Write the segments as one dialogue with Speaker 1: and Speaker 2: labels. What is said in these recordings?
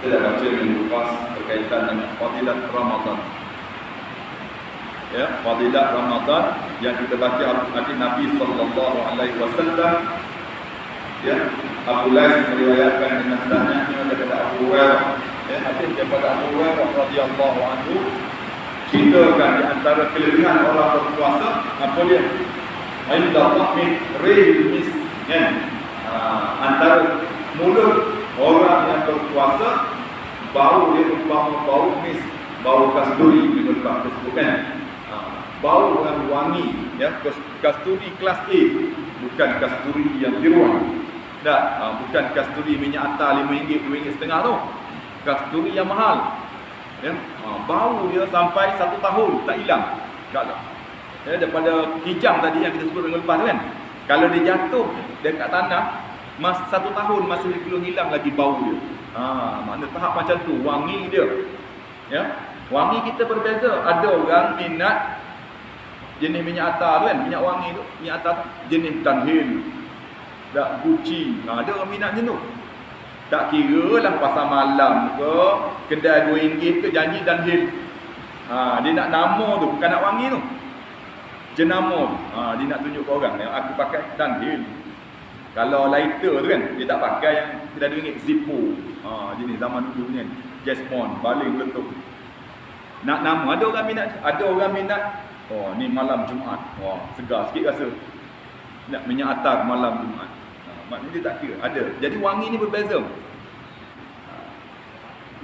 Speaker 1: Kita dah baca minggu lepas berkaitan dengan fadilat Ramadan. Ya, fadilat Ramadan yang kita baca hadis Nabi sallallahu alaihi wasallam. Ya, Abu Lais meriwayatkan dengan sanadnya daripada Abu Hurairah. Ya, hadis daripada Abu Hurairah radhiyallahu anhu ceritakan di antara kelebihan orang berpuasa apa dia? Inda tahmin rihil mis, ya. Antara mulut orang yang berpuasa bau dia umpama bau mis, bau kasturi kita sebutkan. Bau yang wangi, ya, kasturi kelas A, bukan kasturi yang biruan. Bukan kasturi minyak atar RM5, RM2.5 tu. Kasturi yang mahal. Ya, bau dia sampai 1 tahun tak hilang. Ya, daripada kijang tadi yang kita sebut minggu lepas kan. Kalau dia jatuh dekat tanah, 1 tahun masih belum hilang lagi bau dia. Mana tahap macam tu, wangi dia. Ya, wangi kita berbeza. Ada orang minat jenis minyak atar tu kan, minyak wangi tu, minyak atar tu, jenis Dunhill, tak Gucci. Ada orang minat macam tu. Tak kira lah pasal malam ke, kedai RM2 ke, janji Dunhill. Dia nak nama tu, bukan nak wangi tu. Jenama tu. Dia nak tunjuk ke orang yang aku pakai Dunhill. Kalau lighter tu kan, dia tak pakai yang kedai RM2 Zippo. Jenis zaman dulu ni, Jasmine, baling letup. Nak nama, ada orang minat. Ada orang minat, ni malam Jumaat. Segar sikit rasa. Nak minyak atar malam Jumaat. Maknanya dia tak kira. Ada. Jadi wangi ni berbeza.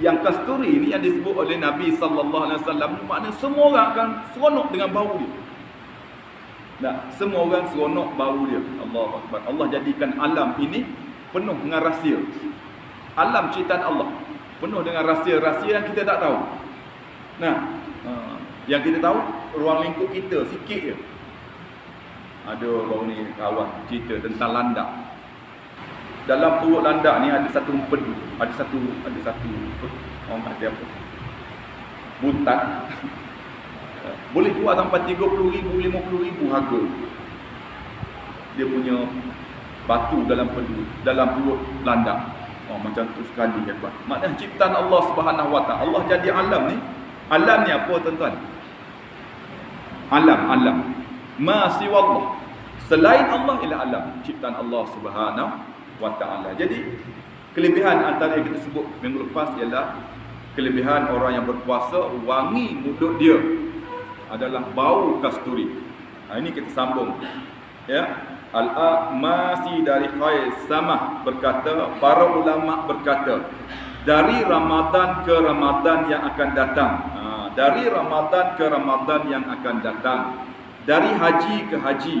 Speaker 1: Yang kasturi ni yang disebut oleh Nabi sallallahu alaihi wasallam, maknanya semua orang akan seronok dengan bau dia. Semua orang seronok bau dia. Allahu akbar. Allah jadikan alam ini penuh dengan rahsia. Alam ciptaan Allah penuh dengan rahsia-rahsia yang kita tak tahu. Yang kita tahu ruang lingkup kita sikit je. Ada baru ni kawan cerita tentang landak. Dalam perut landak ni ada satu empedu, ada satu orang kata apa? Buntat. Boleh jual sampai RM30,000, RM50,000 harga. Dia punya batu dalam perut landak. Macam tu sekali hebat. Maknanya ciptaan Allah Subhanahu Wa Taala. Allah jadi alam ni. Alam ni apa tuan-tuan? Alam. Ma siwa Allah. Selain Allah ialah alam, ciptaan Allah Subhanahu Wa Taala. Jadi kelebihan antara yang kita sebut minggu lepas ialah kelebihan orang yang berpuasa, wangi mulut dia adalah bau kasturi. Ini kita sambung. Ya. Al-Masih dari Khair Samah berkata, para ulama berkata, dari Ramadan ke Ramadan yang akan datang. Dari Ramadan ke Ramadan yang akan datang. Dari haji ke haji,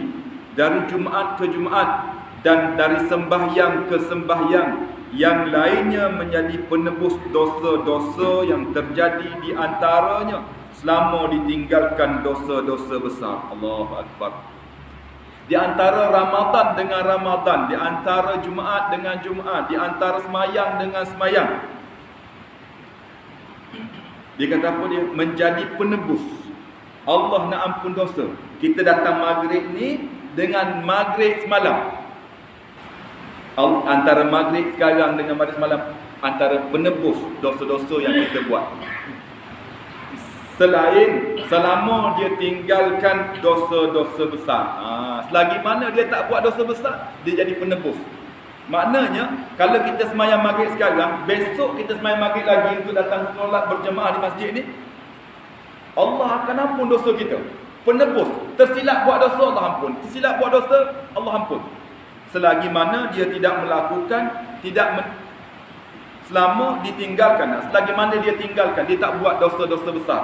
Speaker 1: dari Jumaat ke Jumaat, dan dari sembahyang ke sembahyang, yang lainnya menjadi penebus dosa-dosa yang terjadi di antaranya selama ditinggalkan dosa-dosa besar. Allahu Akbar. Di antara Ramadan dengan Ramadan, di antara Jumaat dengan Jumaat, di antara semayang dengan semayang, dia kata apa dia? Menjadi penebus. Allah nak ampun dosa. Kita datang maghrib ni dengan maghrib semalam. Antara maghrib sekarang dengan maghrib semalam, antara penebus dosa-dosa yang kita buat. Selain selama dia tinggalkan dosa-dosa besar. Selagi mana dia tak buat dosa besar, dia jadi penebus. Maknanya, kalau kita semayang maghrib sekarang, besok kita semayang maghrib lagi untuk datang solat berjemaah di masjid ni, Allah akan ampun dosa kita. Penebus. Tersilap buat dosa, Allah ampun. Tersilap buat dosa, Allah ampun. Selagi mana dia tidak melakukan, selama ditinggalkan. Selagi mana dia tinggalkan, dia tak buat dosa-dosa besar.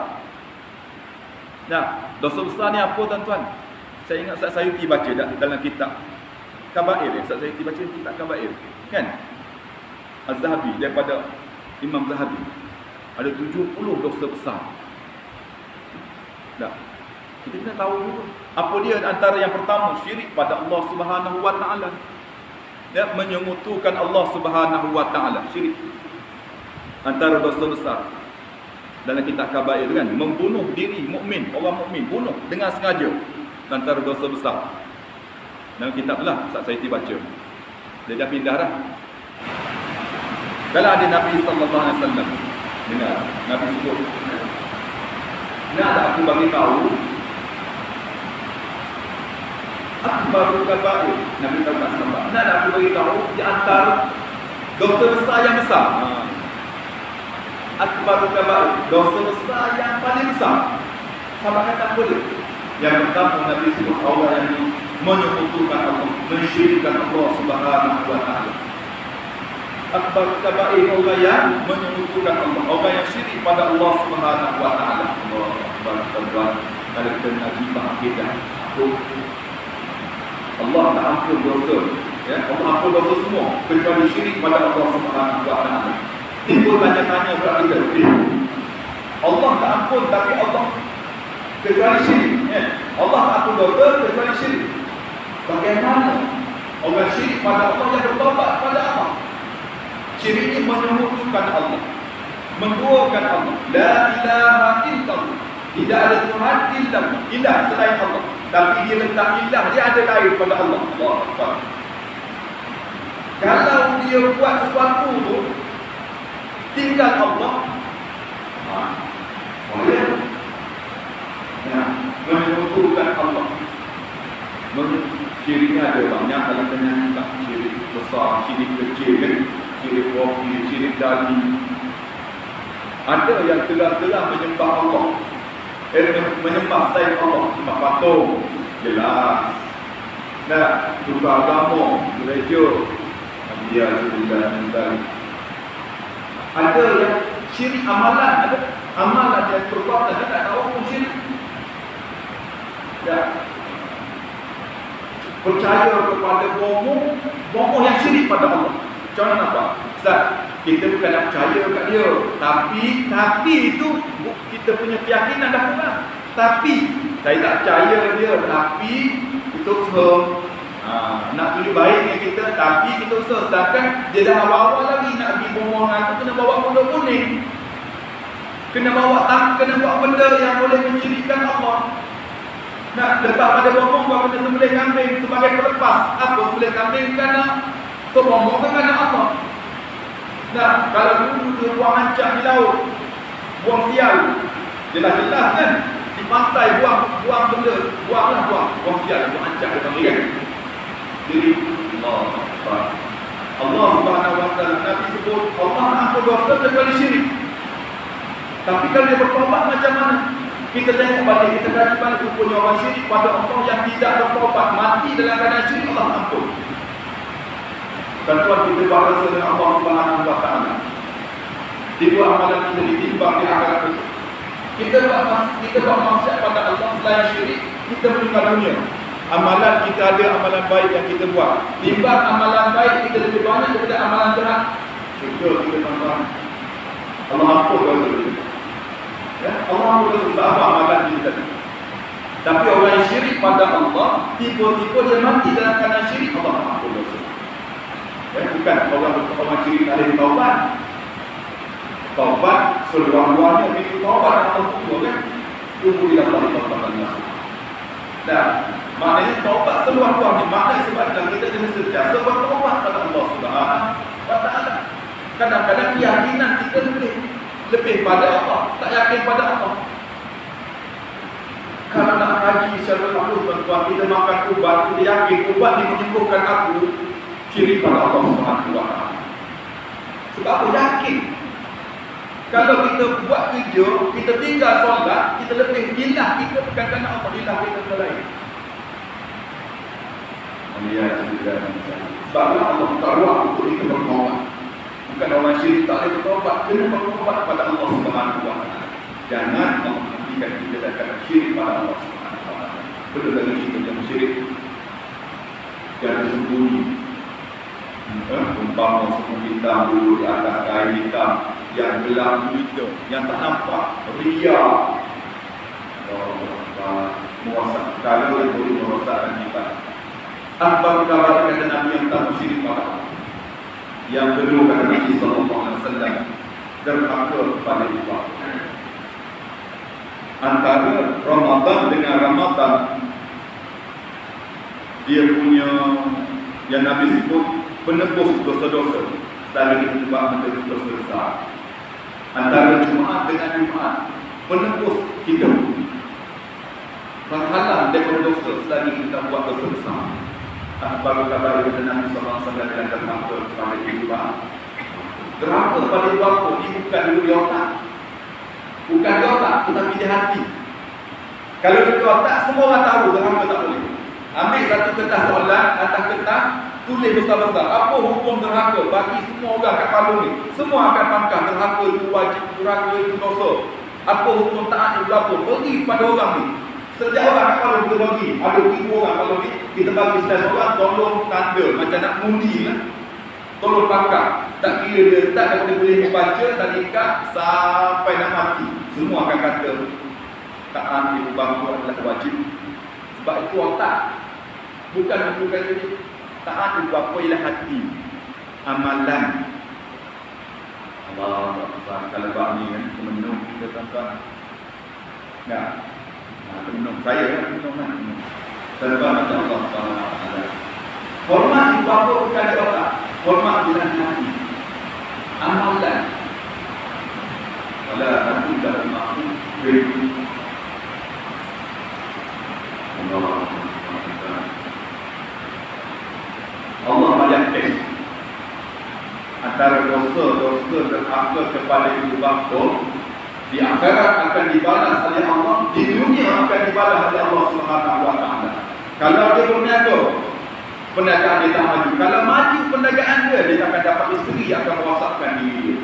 Speaker 1: Dosa besar ni apa tuan-tuan? Saya ingat Ustaz Sayuti baca dalam kitab Kabair. Ustaz Sayuti baca kitab Kabair, kan? Az-Zahabi, daripada Imam Zahabi. Ada 70 dosa besar. Kita kena tahu dulu. Apa dia? Antara yang pertama, syirik pada Allah Subhanahu Wa Taala. Menyekutukan Allah Subhanahu Wa Taala. Syirik. Antara dosa besar. Dalam kitab Kabair itu kan, membunuh diri mukmin, orang mukmin, bunuh dengan sengaja, antara dosa besar. Dalam kitab lah Ustaz Saiti baca. Dia dah pindah dah. Kalau ada Nabi sallallahu alaihi wasallam dengar Nabi sebut, nak aku bagi tahu akbarul kabair. Nabi tahu tak sahabat, nak aku bagi tahu di antara dosa besar yang besar. Akbarul kabair, dosa besar yang paling besar. Sahabat kata boleh. Yang pertama Nabi sebut orang yang menyekutukan Allah, mensyirikkan Allah Subhanahu wa taala. Akbar kabair, orang yang menyekutukan Allah, orang yang syirik pada Allah Subhanahu wa taala. Allah Akbar kabair. Kalau kita ngaji akidah, Allah tak ampun dosa, ya, Allah ampun dosa semua kecuali syirik pada Allah Subhanahu wa taala. Timbul tanya-tanya kepada kita, Allah tak ampun tapi Allah kecuali syirik, ya. Allah tak ampun dosa kecuali syirik. Bagaimana orang syirik pada Allah yang bertobat pada Allah? Syirik ini menyekutukan Allah, menduakan Allah. La ilaha illallah, tidak ada Tuhan illallah, ilah selain Allah. Tapi dia letak ilah, dia ada lain pada Allah. Allah Akbar. Kalau dia buat sesuatu tu tinggal Allah, boleh. Ya, menyekutukan Allah. Syiriknya ada banyak, kalau kena tak syirik besar, syirik kecil kan, syirik kopi, syirik daging. Ada yang telah menyembah Allah, menyembah selain Allah, sembah patung, jelas. Nah, tukar agama, gereja, dia sudah mental. Ada yang syirik amalan, ada amalan yang perbuatan dia tak tahu pun syirik. Ya. Percaya kepada bomoh yang syirik pada Allah. Macam mana nampak? Ustaz, kita bukan nak percaya kat dia, tapi itu kita punya keyakinan dah kurang. Tapi saya tak percaya dia, tapi kita usaha. Nak tunjuk baik dengan kita, tapi kita usaha. Sedangkan dia dah awal-awal lagi nak pergi bomoh aku, kena bawa benda kuning, kena bawa benda yang boleh mensyirikkan Allah. Nak letak pada bomoh buat benda sembelih kambing sebagai pelepas. Apa sembelih kambing kerana untuk bomoh kan kerana Allah. Nah, kalau dulu dia buang ancak di laut, buang sial, jelas-jelas kan, di pantai buang benda, buang sial, buang ancak dia panggil kan. Jadi Allah Subhanahu wa taala, Nabi sebut Allah ampun dosa kecuali syirik. Tapi kalau dia bertobat macam mana? Kita tengok balik, kita kaji balik rupanya orang syirik pada Allah yang tidak bertobat, mati dalam keadaan syirik, Allah ampun. Tentuan kita berasa dengan Allah Subhanahu wa taala. Tiba amalan kita ditimbang di akhirat itu. Kita buat maksiat pada Allah selain syirik, kita meninggal dunia. Amalan kita ada amalan baik yang kita buat. Timbang amalan baik kita lebih banyak daripada amalan jahat. Contoh kita tuan-tuan, Allah ampun dosa kita. Ya, Allah ampun dosa apa amalan kita tadi. Tapi orang yang syirik pada Allah, tiba-tiba dia mati dalam keadaan syirik, Allah ampun dosa. Ya, bukan orang syirik tak ada taubat. Taubat seluar-luarnya itu taubat atau kubur kan? Kubur ila Allah taubat nasuh. Nah, maknanya taubat seluar-luarnya, maknanya sebabnya kita kena sentiasa bertaubat pada Allah Subhanahu wa taala. Kadang-kadang keyakinan kita lebih pada Allah, tak yakin pada Allah. Kalau nak haji secara makhluk tuan-tuan, kita makan ubat, kita yakin ubat ni menyembuhkan aku, syirik pada Allah Subhanahu wa taala. Sebab aku yakin. Kalau kita buat kerja, kita tinggal solat, kita lebih ilah kita bukan kerana Allah, ilah kita lain. Sebab Allah tak ruang untuk kita bertaubat. Bukan orang syirik tak boleh bertaubat, kena bertaubat pada Allah Subhanahu wa taala. Jangan menghentikan kita dari syirik pada Allah Subhanahu wa taala. Betul lagi kita jangan syirik, jangan sembunyi. Umpama suku hitam dulu di atas kain hitam yang gelap itu, yang tak nampak, ria, merosak, kalau yang boleh merosakkan kita. Akbar kabar kata Nabi yang tak syirik pada Allah. Yang kedua kata Nabi sallallahu alaihi wasallam, derhaka kepada Allah. Antara Ramadan dengan Ramadan, dia punya yang Nabi sebut penebus dosa-dosa. selagi kita buat benda dosa besar. Antara Jumaat dengan Jumaat menembus kita, menghalang daripada dosa selagi kita buat dosa besar. Baru kabar dari Nabi SAW dan derhaka kepada kehidupan. Derhaka pada apa? Ini bukan dulu di otak. Bukan di otak, tetapi di hati. Kalau di otak, semua orang tahu derhaka tak boleh. Ambil satu kertas soalan, atas kertas, tulis besar-besar. Apa hukum derhaka bagi semua orang kat Palu ni? Semua akan pangkal derhaka itu wajib, derhaka itu dosa. Apa hukum taat itu apa? Beri pada orang ni. Setiap orang kat Palu kita bagi. Ada 1000 orang Palu ni, kita bagi setiap orang tolong tanda macam nak mundi lah. Tolong pangkal. Tak kira dia start daripada boleh membaca tadika sampai nak mati. Semua akan kata taat itu bangku adalah wajib. Sebab itu otak. Bukan aku kata ni. Taat itu apa ialah hati. Amalan. Allah kalau bab ni kan pemenung kita tuan-tuan. Nah, pemenung saya kan pemenung kan. Tuan-tuan kata Allah Taala. Hormat itu apa bukan ada otak. Hormat ialah hati. Amalan. Wala hati dalam makhluk. Allah meyakinkan antara dosa-dosa derhaka kepada ibu bapa di akhirat akan dibalas oleh Allah, di dunia akan dibalas oleh Allah Subhanahu wa taala. Kalau dia berniaga, perniagaan dia tak maju. Kalau maju perniagaan dia akan dapat isteri yang akan merosakkan diri dia.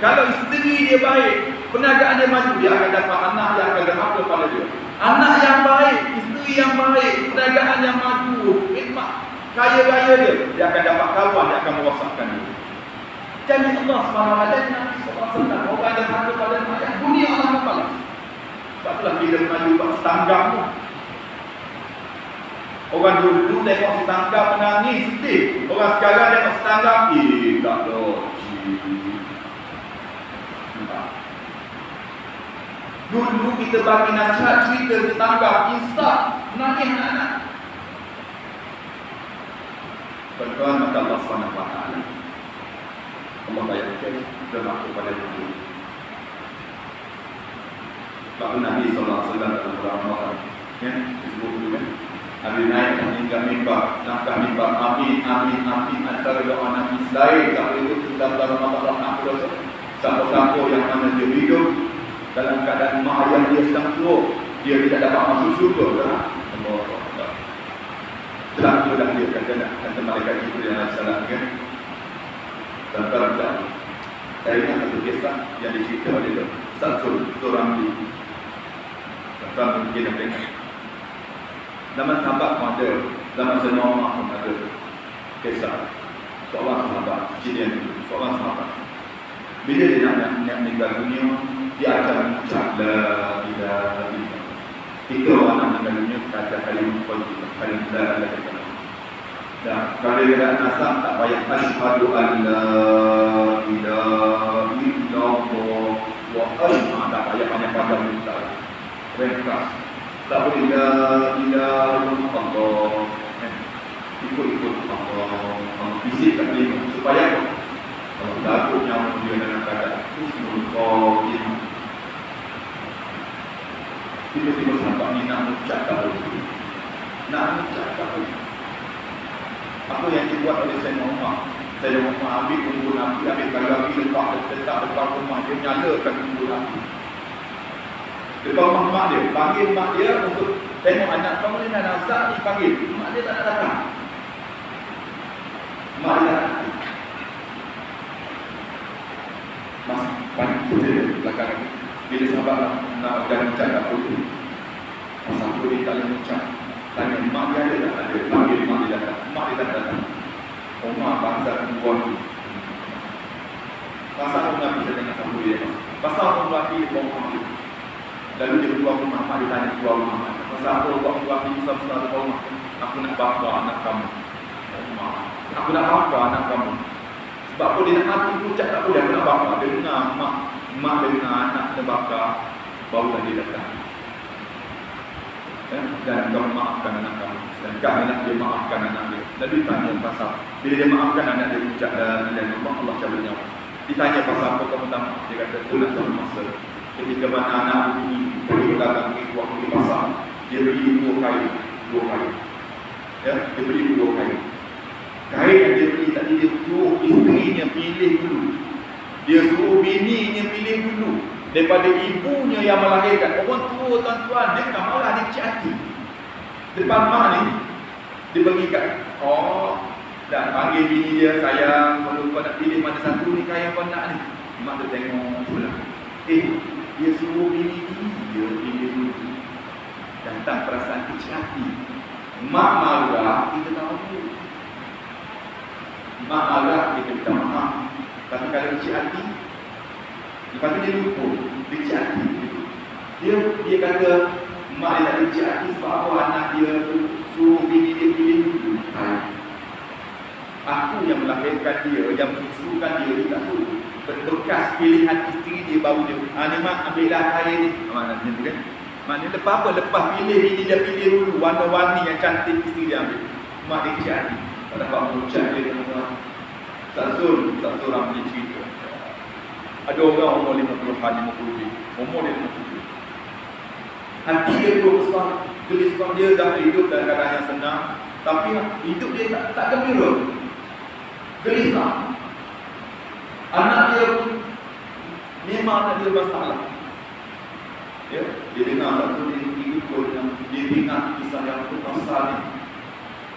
Speaker 1: Kalau isteri dia baik, perniagaan dia maju, dia akan dapat anak yang akan derhaka pada dia. Anak yang baik, isteri yang baik, perniagaan yang maju, khidmat kaya-kaya dia akan dapat kawan yang akan merosakkan dia. Janji Allah SWT dan Nabi SAW, orang yang derhaka pada mayat, dunia Allah akan balas. Sebab itulah bila maju buat setanggap tu. Orang dulu tengok setanggap menangis, sedih. Orang sekarang tengok setanggap, tak logi. Dulu kita bagi nasihat cerita setanggap, insaf, menangis anak-anak. Tuan-tuan, maka Allah SWT Allah bayangkan derhaka pada diri. Sebab Nabi SAW dalam Ramadan disebut dulu kan, Nabi naik hingga mimbar, langkah mimbar, amin, amin, amin. Antara doa Nabi selain tak boleh itu dalam Ramadan rahmat dosa. Siapa-siapa yang mana dia hidup dalam keadaan mak ayah dia sedang tua, dia tidak dapat masuk syurga kan? Allah. Telah dia kata malaikat Jibril alaihi salam kan. Tentang saya ingat satu kisah yang diceritakan oleh Samsul Turambi. Tentang mungkin ada zaman sahabat pun ada, zaman Senoma pun ada kisah seorang sahabat, kejadian itu, seorang sahabat. Bila dia nak meninggal dunia, dia akan mengucap la ilaha illallah. Kita orang nak meninggal dunia, kita akan kalimah thayyibah, kalimah la ilaha illallah. Dan kalau dia nasab tak payah asyhadu an la ilaha illallah wa asyhadu, tak payah panjang-panjang minta. Ringkas. Tak boleh la ilaha illallah. Ikut Allah. Bisik kat dia supaya apa? Kalau takut nyawa dia dalam keadaan husnul khatimah. Tiba-tiba sahabat ni nak mengucap tauhid. Apa yang dibuat oleh Sayyidina Umar? Sayyidina Umar ambil unggun api, ambil kayu api, letak depan rumah dia, nyalakan unggun api. Depan rumah mak dia, panggil mak dia untuk tengok anak kamu ni nak nazak ni, panggil. Mak dia tak nak datang. Mak dia tak nak datang. Mas, panggil dia belakang ni. Bila sahabat nak ucap apa tu, masa apa dia tak boleh ucap. Tanya mak dia ada tak? Ada. Panggil mak dia datang. Mak dia tak datang. Umar bangsa perempuan tu. Pasal Umar bisa dengan sambut dia. Pasal Umar pergi ke rumah dia. Lalu dia keluar rumah, mak dia tanya keluar rumah. Pasal apa Umar pergi besar-besar ke rumah? Aku nak bapa anak kamu. Umar, aku nak bapa anak kamu. Sebab apa dia nak mati ucap tak boleh. Aku nak bapa. Dia dengar mak dia dengar anak dia bapa. Barulah dia datang. Dan kau maafkan anak kamu. Dan kami nak dia maafkan anak dia. Nabi tanya pasal bila dia maafkan anak dia ucap dan Allah cabut nyawa. Ditanya pasal apa kamu tak maaf. Dia kata tu nak tahu masa ketika mana anak ini pergi dalam waktu di pasar, dia beli dua kain. Ya, dia beli dua kain. Kain yang dia beli tadi dia suruh isterinya pilih dulu. Dia suruh bininya pilih dulu. Daripada ibunya yang melahirkan. Orang tua tuan-tuan, dia kena malah dia kecil hati. Depan mak ni, dia bagi kat, dah panggil bini dia, sayang, kalau kau nak pilih mana satu ni kain kau nak ni. Mak dia tengok pula. Dia suruh bini dia pilih dulu. Datang perasaan kecil hati. Mak marah, kita tahu. Mak marah, kita minta maaf. Tapi kalau kecil hati, lepas tu dia lupa, dia kecil hati. Dia kata, mak dia tak kecil hati sebab apa anak dia suruh bini dia pilih dulu. Aku yang melahirkan dia, yang mensuruhkan dia tak suruh. Bekas pilihan isteri dia baru dia. Ni mak ambillah kain ni. Maknanya tu kan. Maknanya lepas apa? Lepas pilih bini dia pilih dulu warna-warni yang cantik isteri dia ambil. Mak dia kecil hati. Tak dapat mengucap dia dengan Sasul orang punya cerita. Ada orang umur 50-an, 50 lebih. Umur dia 50. Hati dia perlu besar. Gelisah dia dah hidup dalam keadaan yang senang. Tapi hidup dia tak gembira. Gelisah. Anak dia pun memang anak dia masalah. Ya, dia dengar satu dia ingat kisah yang pasal ni.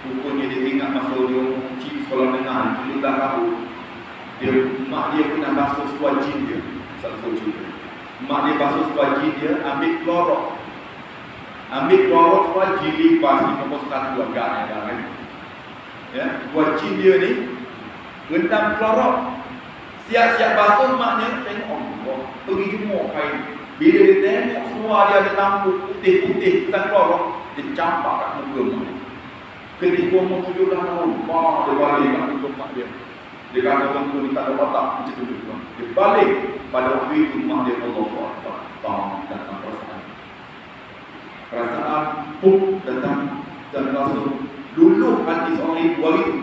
Speaker 1: Rupanya dia ingat masa dia kecil sekolah menengah 17 tahun. Mak dia pernah basuh sebuah jin dia. Satu cerita. Mak dia basuh sebuah jin dia, ambil klorok sebuah jin lipas 51 agaknya kan. Ya, buat jin dia ni rendam klorok. Siap-siap basuh maknya tengok Allah. Pergi jemur kain. Bila dia tengok semua dia ada tampuk putih-putih bukan klorok, dia campak kat muka mak dia. Ketika umur 17 tahun, dia balik kat muka mak dia. Dia kata orang tu ni tak ada watak macam tu. Dia balik pada waktu itu mak dia Allah datang perasaan puk datang dan langsung luluh hati seorang ibu hari itu.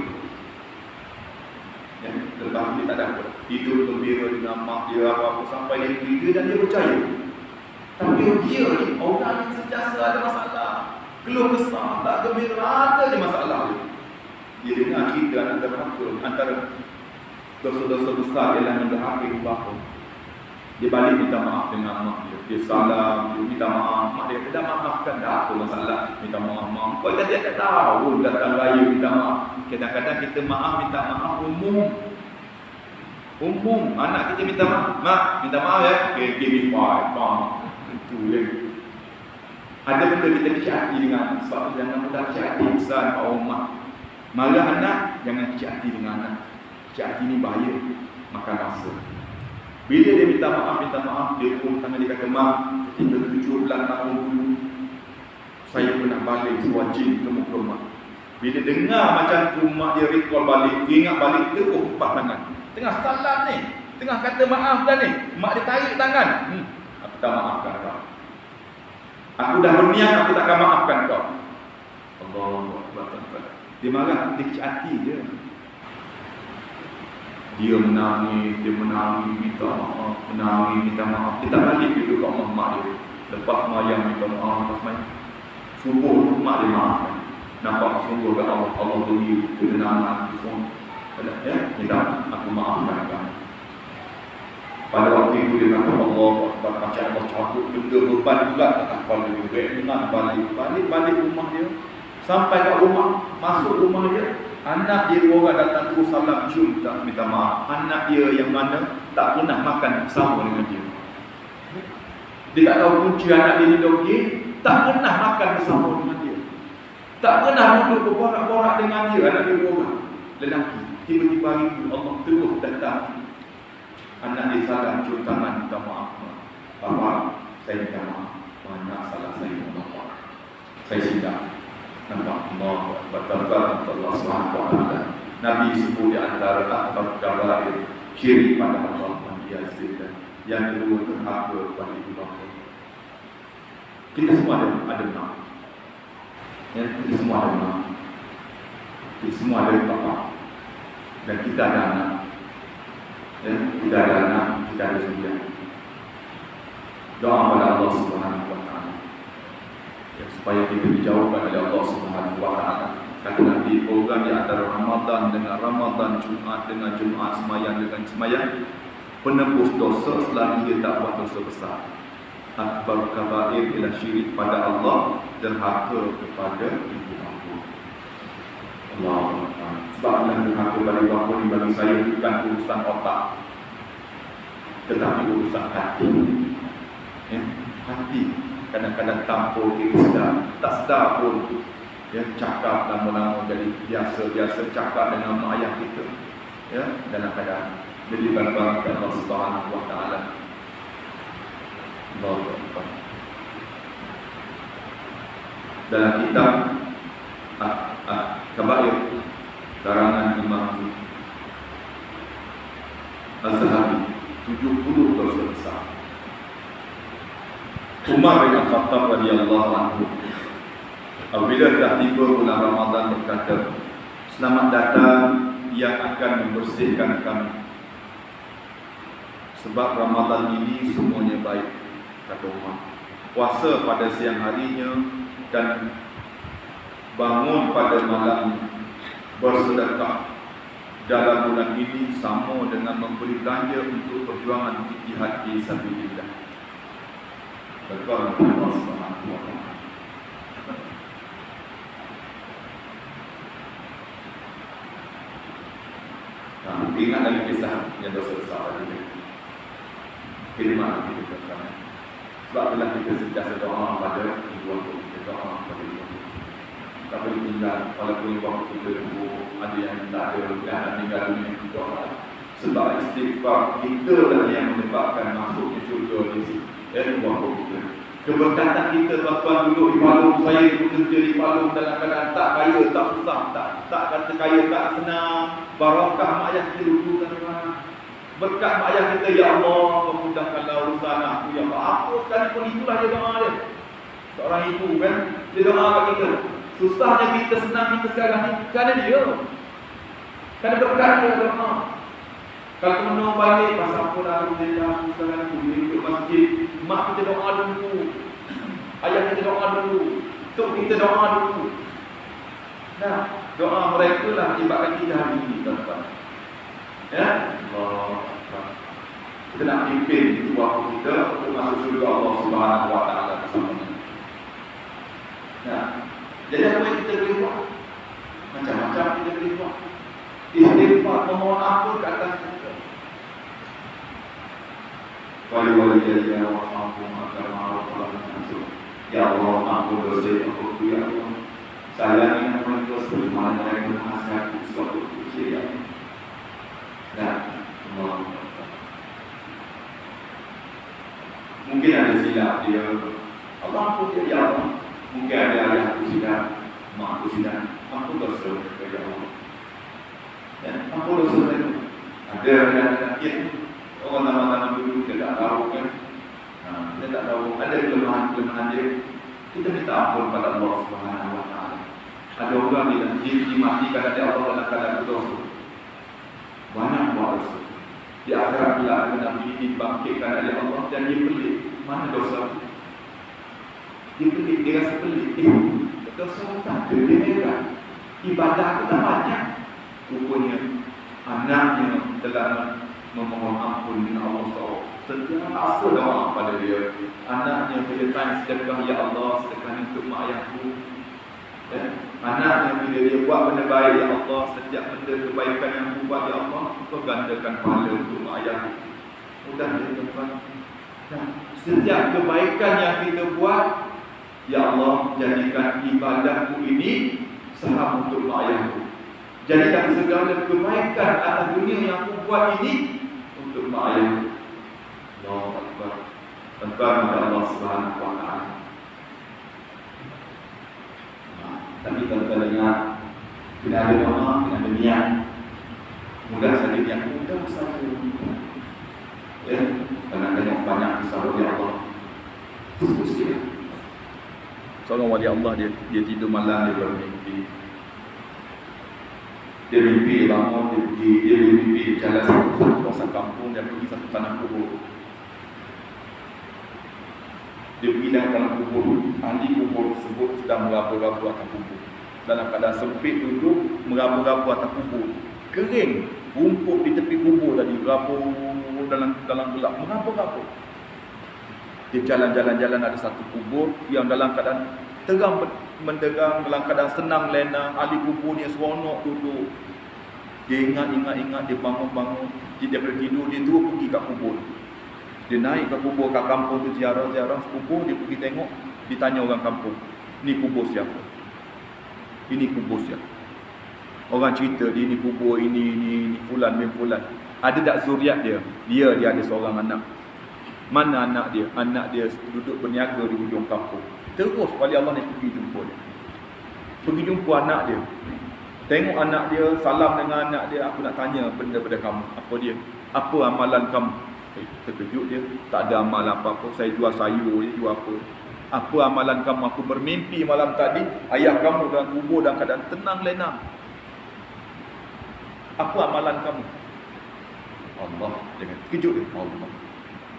Speaker 1: Ya, lepas dia tak ada apa. Hidup gembira dengan mak dia apa-apa sampai dia gembira dan dia percaya. Tapi dia ni orang yang sentiasa ada masalah. Keluh kesah, tak gembira, ada je masalah dia. Dia dengar cerita antara dosa-dosa besar ialah menderhaka ibu bapa. Dia balik minta maaf dengan mak dia. Dia salam, dia minta maaf. Mak dia dah maafkan dah apa masalah. Minta maaf, mak. Kau tadi tak tahu datang raya minta maaf. Kadang-kadang kita maaf, minta maaf umum. Anak kita minta maaf. Mak, minta maaf ya. Okay, give me 5. Itu ya. Ada benda kita kecil hati dengan sebab tu jangan mudah kecil hati besar Pak Umar. Marah anak, jangan kecil hati dengan anak. Kecil hati ni bahaya. Makan rasa. Bila dia minta maaf, dia pun tangan dia kata, mak, ketika 17 tahun dulu, saya pernah balik sebuah jin ke muka mak. Bila dengar macam tu, mak dia recall balik, dia ingat balik, terus empat tangan. Tengah salam ni, tengah kata maaf dah ni, mak dia tarik tangan. Aku tak maafkan kau. Aku dah berniat, aku takkan maafkan kau. Allah. Dia marah, dia kecil hati je. Dia menangis, minta maaf. Dia tak balik dulu kat mak dia. Lepas mayang minta maaf, lepas mayang subuh mak dia maafkan. Nampak sungguh kat Allah beri ketenangan semua. Ya, minta aku maafkan kamu. Pada waktu itu dia kata Allah macam Allah cabut benda beban juga tak kepala dia. Dengar balik rumah dia. Sampai kat rumah, masuk rumah dia, anak dia orang datang terus salam cium tak minta maaf. Anak dia yang mana tak pernah makan bersama dengan dia. Dia tak tahu kunci anak dia ni okey, tak pernah makan bersama dengan dia. Tak pernah duduk berborak-borak dengan dia, anak dia orang lelaki. Tiba-tiba hari itu Allah terus datang. Anak dia salam cium tangan minta maaf. Bapa, saya minta maaf. Banyak salah saya minta maaf. Saya silap. Nampak Allah bertambah Allah SWT. Nabi sebut di antara akbar kabair syirik pada Allah dan yang kedua terhaka kepada ibu bapa. Kita semua ada benar. Ya, kita semua ada mak, kita semua ada bapa, dan kita ada anak. Ya, kita ada anak, kita ada zuriat. Doa kepada Allah Subhanahu Wa Taala, ya, supaya kita dijauhkan oleh Allah Subhanahu Wa Taala. Kata Nabi, program di antara Ramadan dengan Ramadan, Jumaat dengan Jumaat, semayang dengan semayang, penembus dosa selagi dia tak buat dosa besar. Akbar kabair ialah syirik pada Allah, derhaka kepada ibu bapa. Allah. Sebab yang derhaka pada ibu bapa ni bagi saya bukan urusan otak, tetapi urusan hati. Ya, hati kadang-kadang tampur kita sedar, tak sedar pun. Ya, cakap lama-lama jadi biasa-biasa cakap dengan mak ayah kita. Ya, dalam keadaan jadi bangga kepada Allah Subhanahu Wa Taala. Allahu Akbar. Dalam kitab Kabair karangan Imam Az-Zahabi 70 dosa besar. Umar bin Khattab radhiyallahu anhu apabila telah tiba bulan Ramadan berkata, selamat datang yang akan membersihkan kami, sebab Ramadan ini semuanya baik, kata Umar. Puasa pada siang harinya dan bangun pada malamnya, bersedekah dalam bulan ini sama dengan memberi belanja untuk perjuangan jihad fi sabilillah. Berkata Allah Subhanahu Wa Taala. Ingat lagi kisah yang dosa besar tadi. Khidmat kita katakan. Sebab itulah kita sentiasa doa pada ibu bapa kita, doa pada ibu bapa. Tak boleh tinggal walaupun ibu bapa kita dulu ada yang tak ada dan meninggal dunia doa. Sebab istighfar kita lah yang menyebabkan masuknya syurga di ibu bapa kita. Keberkatan kita tuan-tuan duduk di Palung, saya bekerja di Palung dalam keadaan tak kaya, tak susah, tak kata kaya, tak senang. Barakah mak ayah kita dulu tuan-tuan. Berkat mak ayah kita, ya Allah, memudahkanlah urusan aku, ya Allah. Apa sekalipun itulah dia doa dia. Seorang ibu kan, dia doa kat kita. Susahnya kita, senang kita sekarang ni, kerana dia. Kerana berkat dia doa. Kalau kena balik, pasal apa dah Alhamdulillah sekarang ni, dia ikut masjid. Mak kita doa dulu, ayah kita doa dulu, tok kita doa dulu. Nah, doa mereka lah menyebabkan kita hari ini, tuan-tuan. Ya, Allah. Kita nak pimpin itu waktu kita untuk masuk surga Allah Subhanahu Wa Taala bersamanya. Nah, jadi apa yang kita boleh buat? Macam-macam kita boleh buat. Istighfar, memohon ampun ke atas kita. Wali-wali ya Allah, ampun ya Allah, ampun dosa aku, ya Allah. Sayangi mereka sebagaimana mereka mengasihi suatu usia. Dan mungkin ada silap dia, Allah ampun dia, ya Allah. Mungkin ada ayah aku silap, mak aku silap, ampun dosa mereka, ya Allah. Ya, ampun dosa mereka. Ada yang orang zaman-zaman dulu kita tak tahu kan. Kita tak tahu ada kelemahan-kelemahan dia. Kita minta ampun pada Allah Subhanahu Wa Taala. Ada orang yang dimatikan oleh Allah dalam keadaan berdosa. Banyak buat dosa. Di akhirat bila Nabi ini dibangkitkan oleh Allah dan dia pelik. Mana dosa? Dia pelik, dia rasa pelik. Dosa tak ada, dia heran. Ibadah kita banyak. Rupanya anaknya telah memohon ampun dengan Allah SWT. Sentiasa doa pada dia. Anaknya bila tanya sedekah, ya Allah, sedekah untuk mak ayahku. Anaknya bila dia buat benda baik, ya Allah, setiap benda kebaikan yang aku buat, ya Allah, kau gandakan pahala untuk mak ayahku. Mudah dia tuan-tuan. Setiap kebaikan yang kita buat, ya Allah, jadikan ibadahku ini saham untuk mak ayahku. Jadikan segala kebaikan atas dunia yang aku buat ini untuk mak ayahku. Allahu Akbar. Tuan-tuan kepada Allah Subhanahu Wa Taala. Tapi tuan-tuan dengar, kena ada doa, kena ada niat. Mudah saja niat, mudah saja. Ya, kerana tengok banyak kisah dari Allah. Sebut sikit. Seorang wali Allah dia tidur malam, dia bermimpi. Dia mimpi bangun, dia mimpi jalan satu kawasan kampung, dia pergi satu tanah kubur. Dia pergi dalam tanah kubur, ahli kubur tersebut sedang merabu-rabu atas kubur. Dalam keadaan sempit duduk, merabu-rabu atas kubur. Kering, rumput di tepi kubur tadi, rabu dalam gelap, merabu-rabu. Dia jalan-jalan ada satu kubur yang dalam keadaan terang menderang, dalam keadaan senang lena. Ahli kubur ni seronok duduk. Dia ingat, dia bangun, dia bertidur, dia terus pergi kat kubur. Dia naik ke kubur kat kampung tu, ziarah kubur, dia pergi tengok, ditanya orang kampung, ni kubur siapa? Ini kubur siapa? Orang cerita dia ni kubur ini fulan bin fulan. Ada tak zuriat dia? Dia ada seorang anak. Mana anak dia? Anak dia duduk berniaga di hujung kampung. Terus wali Allah ni pergi jumpa dia. Pergi jumpa anak dia. Tengok anak dia, salam dengan anak dia. Aku nak tanya benda pada kamu. Apa dia? Apa amalan kamu? Terkejut dia. Tak ada amalan apa-apa. Saya jual sayur, dia jual apa. Apa amalan kamu? Aku bermimpi malam tadi, ayah kamu dalam kubur dalam keadaan tenang lena. Apa amalan kamu? Allah, jangan terkejut dia. Allah.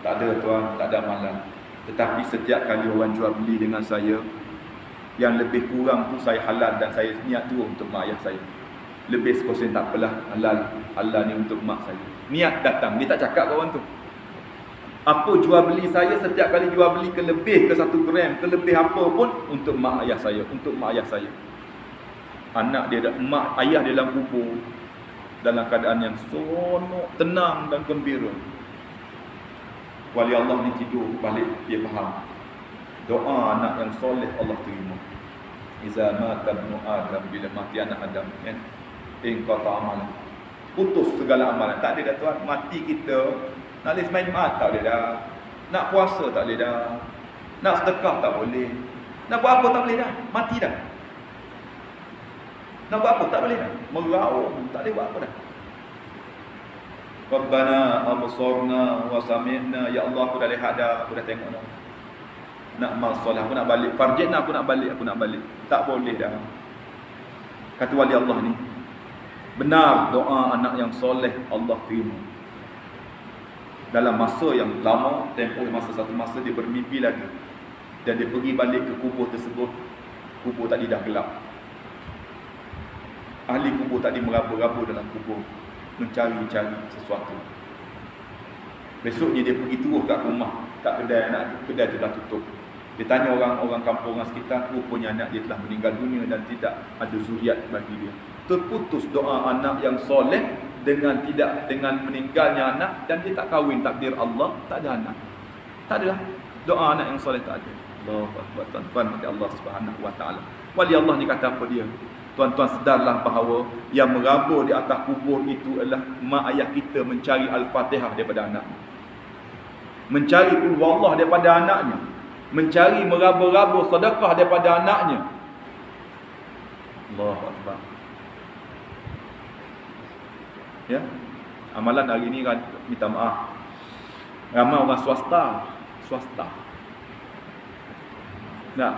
Speaker 1: Tak ada tuan, tak ada amalan. Tetapi setiap kali orang jual beli dengan saya, yang lebih kurang tu saya halal dan saya niat tu untuk mak ayah saya. Lebih sepersen tak apalah, halal ni untuk mak saya. Niat datang, dia tak cakap kawan tu. Apa jual beli saya, setiap kali jual beli kelebih ke 1 gram, kelebih apa pun untuk mak ayah saya, untuk mak ayah saya. Anak dia, mak ayah dia dalam kubur, dalam keadaan yang seronok, tenang dan gembira. Wali Allah ni tidur balik, dia faham. Doa anak yang soleh Allah terima. Iza mata ibnu Adam, bila mati anak Adam, kan? Inqata amalan. Putus segala amalan. Tak ada dah tuan, mati kita. Nak main Jumaat tak boleh dah. Nak puasa tak boleh dah. Nak sedekah tak boleh. Nak buat apa tak boleh dah. Mati dah. Nak buat apa tak boleh dah. Meraung tak boleh buat apa dah. Rabbana absarna wa sami'na. Ya Allah, aku dah lihat dah, aku dah tengok dah. Nak masalah, aku nak balik. Farjitna, aku nak balik. Tak boleh dah. Kata wali Allah ni, benar doa anak yang soleh Allah terima. Dalam masa yang lama, tempoh satu masa dia bermimpi lagi. Dan dia pergi balik ke kubur tersebut. Kubur tadi dah gelap. Ahli kubur tadi merabu-rabu dalam kubur, mencari-cari sesuatu. Besoknya dia pergi terus kat rumah, kat kedai anak, kedai tu dah tutup. Dia tanya orang kampung orang sekitar, rupanya anak dia telah meninggal dunia dan tidak ada zuriat bagi dia. Terputus doa anak yang soleh dengan meninggalnya anak, dan dia tak kahwin, takdir Allah, tak ada anak. Tak adalah doa anak yang soleh, tak ada. Allahu Akbar, tuan-tuan mati Allah Subhanahu wa taala. Wali Allah ni kata apa dia? Tuan-tuan sedarlah bahawa yang merabur di atas kubur itu adalah mak ayah kita mencari Al-Fatihah daripada anak. Mencari Qul Huwallah daripada anaknya. Mencari meraba-raba sedekah daripada anaknya. Allahu Akbar. Ya. Amalan hari ni minta maaf. Ramai orang swasta. Nak,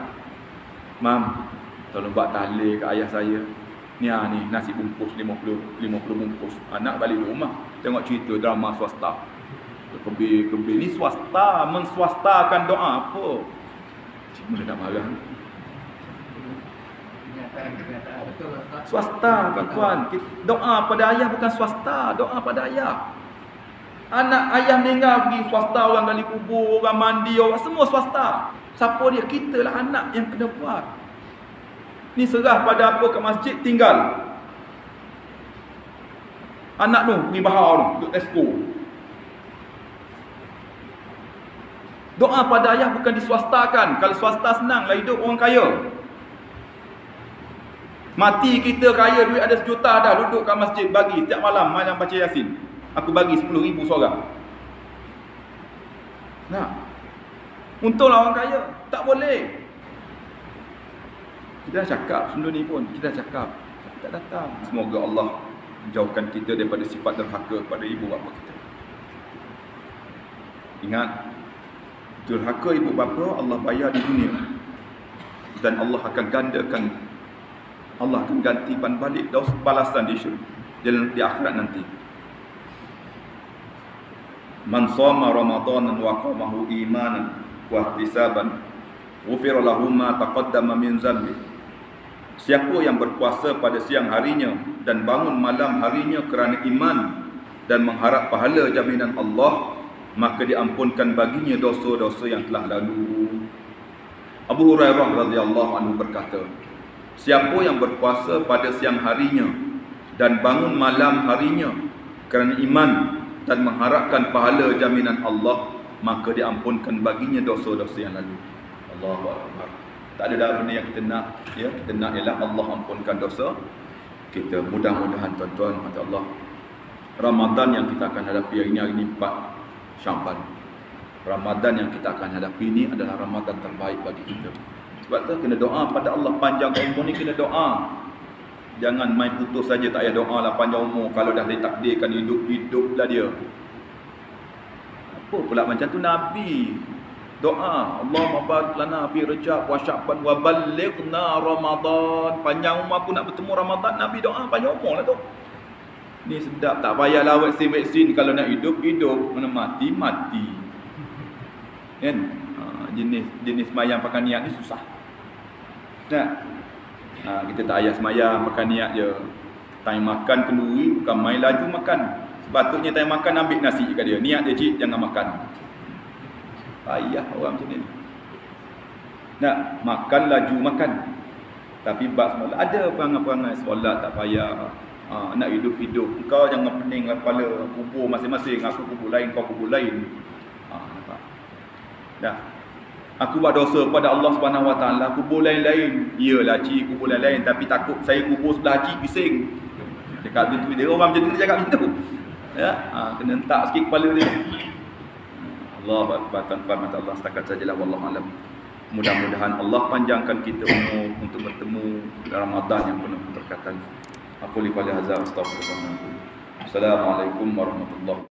Speaker 1: mam, tolong buat tahlil ke ayah saya. Ni nasi bungkus 50 bungkus. Anak balik rumah tengok cerita drama swasta. Kebir ni swasta, menswastakan doa apa? Cuma nak marah. Swasta tuan-tuan. Doa pada ayah bukan swasta, doa pada ayah. Anak ayah meninggal pergi swasta, orang gali kubur, orang mandi, orang semua swasta. Siapa dia? Kita lah anak yang kena buat. Ni serah pada apa kat masjid tinggal. Anak tu pergi bahar tu, duduk Tesco. Doa pada ayah bukan diswastakan. Kalau swasta senang lah hidup orang kaya. Mati kita kaya, duit ada 1 juta dah, duduk kat masjid bagi setiap malam baca Yasin. Aku bagi 10,000 seorang. Nah. Untunglah orang kaya. Tak boleh. Kita dah cakap sebelum ni pun, kita dah cakap. Tak datang. Semoga Allah menjauhkan kita daripada sifat derhaka kepada ibu bapa kita. Ingat, derhaka ibu bapa Allah bayar di dunia. dan Allah akan gandakan, Allah akan gantikan balik balasan di akhirat nanti. Man shoma ramadanan wa qamahu imanan wa ihtisaban ghufira lahu ma taqaddama min dhanbi. Siapa yang berpuasa pada siang harinya dan bangun malam harinya kerana iman dan mengharap pahala jaminan Allah, maka diampunkan baginya dosa-dosa yang telah lalu. Abu Hurairah radhiyallahu anhu berkata, siapa yang berpuasa pada siang harinya dan bangun malam harinya kerana iman dan mengharapkan pahala jaminan Allah, maka diampunkan baginya dosa-dosa yang lalu. Allahu Akbar. Tak ada dah benda yang kita nak, ya, kita nak ialah Allah ampunkan dosa kita. Mudah-mudahan tuan-tuan, mata Allah, Ramadan yang kita akan hadapi hari ini 4 Syawal. Ramadan yang kita akan hadapi ini adalah Ramadan terbaik bagi kita. Sebab tu kena doa pada Allah, panjang umur ni kena doa. Jangan main putus saja, tak payah doa lah panjang umur. Kalau dah ditakdirkan hidup-hiduplah dia. Apa pula macam tu Nabi doa, Allahumma barik lana fi Rajab wa Sya'ban wa ballighna Ramadan. Panjang umur aku nak bertemu Ramadan, Nabi doa panjang umur lah tu. Ni sedap, tak payahlah vaksin-vaksin. Kalau nak hidup, mana mati. Kan? Jenis semayang pakai niat ni susah. Nah, kita tak payah semayang pakai niat je. Time makan kenduri, bukan main laju makan. Sepatutnya time makan ambil nasi kat dia. Niat dia, cik, jangan makan. Payah orang macam ni. Nak makan laju makan. Tapi bab solat ada perangai-perangai solat tak payah. Nak hidup-hidup. Kau jangan pening kepala, kubur masing-masing. Aku kubur lain, kau kubur lain. Nampak? Dah. Aku buat dosa pada Allah Subhanahu Wa Taala, kubur lain-lain. Iyalah cik, kubur lain-lain, tapi takut saya kubur sebelah cik bising. Cakap macam tu, dia orang macam tu dia cakap macam tu. Ya, kena hentak sikit kepala dia. Allah Akbar, tuan-tuan, mata Allah, setakat sajalah, wallahu alam. Mudah-mudahan Allah panjangkan kita umur untuk bertemu Ramadan yang penuh keberkatan. Aku lihat hadza, astaghfirullah. Assalamualaikum warahmatullahi wabarakatuh.